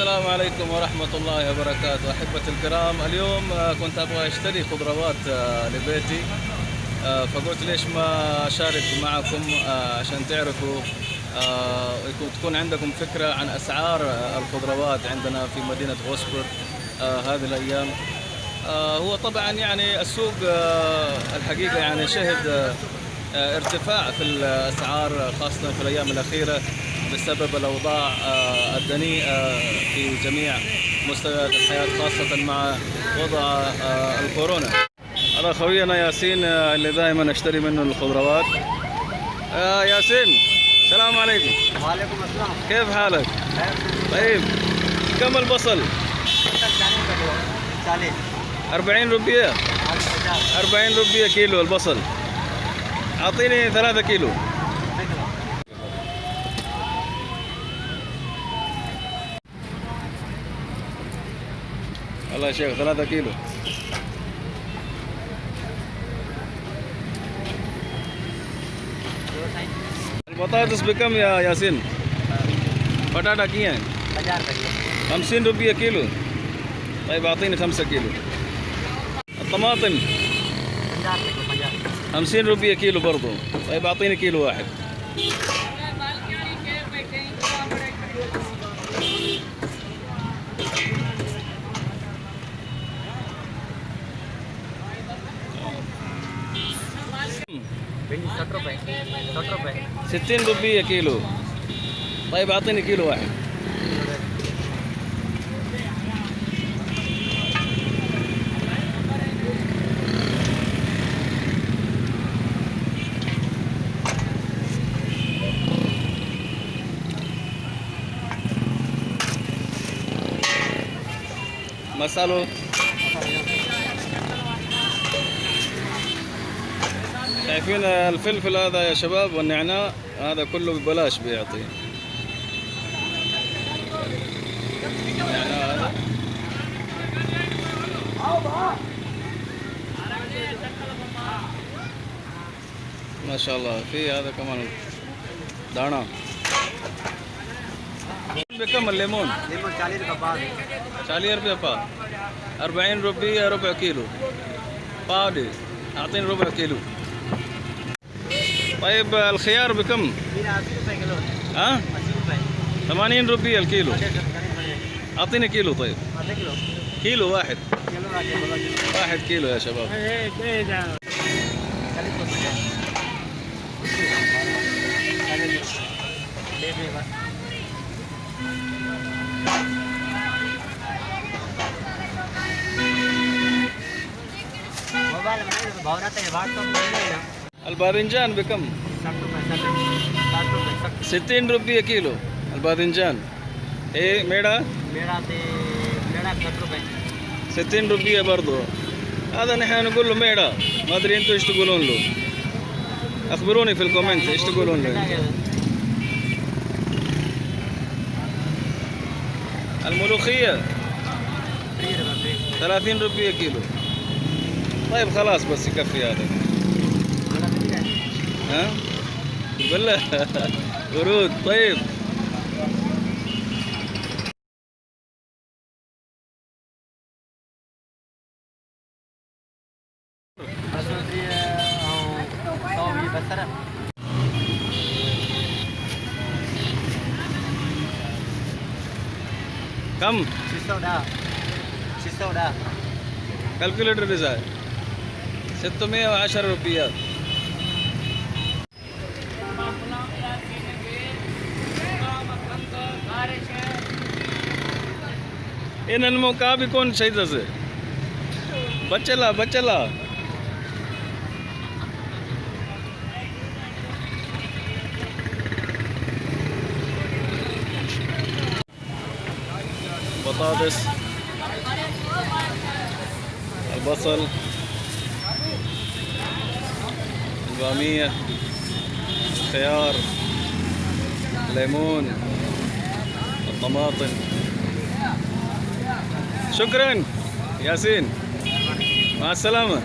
السلام عليكم ورحمة الله وبركاته. أحبتي الكرام، اليوم كنت أبغى أشتري خضروات لبيتي، فقلت ليش ما أشارك معكم عشان تعرفوا تكون عندكم فكرة عن أسعار الخضروات عندنا في مدينة غوسبر هذه الأيام. هو طبعا يعني السوق الحقيقة يعني شهد ارتفاع في الأسعار خاصة في الأيام الأخيرة بسبب الأوضاع الدنيئة في جميع مستويات الحياة، خاصة مع وضع الكورونا. هذا خوينا ياسين اللي دائما اشتري منه الخضروات. ياسين، السلام عليكم. وعليكم السلام. كيف حالك؟ طيب، كم البصل؟ 40 روبية. 40 روبية كيلو البصل. أعطيني 3 كيلو. والله يا شيخ 3 كيلو. البطاطس بكم يا ياسين؟ بطاطا كيا 50 روبية كيلو. طيب أعطيني 5 كيلو. الطماطم 50 روبية كيلو برضو. طيب أعطيني كيلو واحد. भिंडी 60 रुपये 60 روبية كيلو. طيب أعطيني كيلو واحد. مسالو. شايفين الفلفل هذا يا شباب والنعناع هذا كله ببلاش بيعطي. النعناع هذا ما شاء الله. في هذا كمان دانا. بكم الليمون؟ लेमन 40 रुपये पाव 40 रुपये पाव. 40 روبية ربع كيلو. पाव دي أعطيني ربع كيلو. طيب الخيار بكم؟ 80 रुपये किलो. ها؟ 80 रुपये. 80 روبية الكيلو. أعطيني كيلو. طيب आधे किलो. كيلو واحد. किलो आधे किलो. 1 كيلو يا شباب. 40 मोबाइल में भाव रहता है व्हाट्सएप में الباذنجان بكم؟ 60 रुपये 60 रुपये 60 روبية كيلو الباذنجان. ايه ميرا मेरा 60 रुपये 60 روبية برضو. هذا نحن نقول له ميرا، ما ادري انتوا ايش تقولون له. اخبروني في الكومنت ايش تقولون له. الملوخية 30 روبية كيلو. طيب خلاص بس يكفي هذا. ها؟ بالله ورود. طيب كم؟ 600 كالكوليتر ديزاين 610 روبيات. إن الموقع بيكون شيء ذا بچلا بطاطس، البصل، البامية، الخيار، الليمون، الطماطم. شكرا ياسين، مع السلامة.